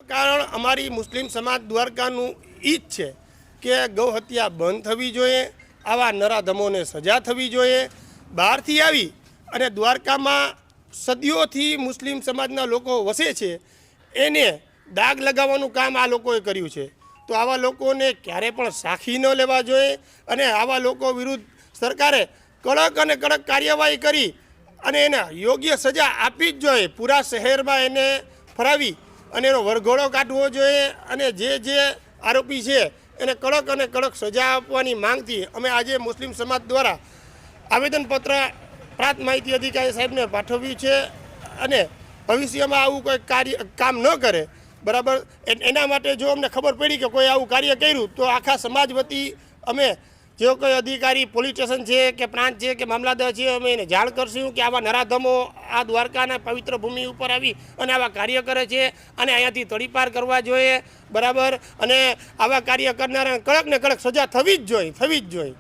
કારણ અમારી મુસ્લિમ સમાજ દ્વારકાનું ઈ જ છે કે ગૌ હત્યા બંધ થવી જોઈએ, આવા નરાધમોને સજા થવી જોઈએ। બહારથી આવી અને દ્વારકામાં સદીઓથી મુસ્લિમ સમાજના લોકો વસે છે એને દાગ લગાવવાનું કામ આ લોકોએ કર્યું છે। તો આવા લોકોને ક્યારે પણ સાખી ન લેવા જોઈએ અને આવા લોકો વિરુદ્ધ સરકારે કડક અને કડક કાર્યવાહી કરી અને એને યોગ્ય સજા આપવી જ જોઈએ। પૂરા શહેરમાં એને ફરાવી અને એનો વરઘોડો કાઢવો જોઈએ અને જે આરોપી છે એને કડક અને કડક સજા આપવાની માંગથી અમે આજે મુસ્લિમ સમાજ દ્વારા આવેદનપત્ર પ્રાંત માહિતી અધિકારી સાહેબને પાઠવ્યું છે અને ભવિષ્યમાં આવું કોઈ કામ ન કરે, બરાબર, એના માટે જો અમને ખબર પડી કે કોઈ આવું કાર્ય કર્યું તો આખા સમાજ વતી અમે જો કોઈ અધિકારી પોલીસ સ્ટેશન છે કે પ્રાંત છે કે મામલાદાર છે અમે એને જાણ કરશું કે આવા નરાધમો આ દ્વારકાના પવિત્ર ભૂમિ ઉપર આવી અને આવા કાર્ય કરે છે અને અહીંયાથી તડીપાર કરવા જોઈએ, બરાબર, અને આવા કાર્ય કરનારા કડક ને કડક સજા થવી જ જોઈએ।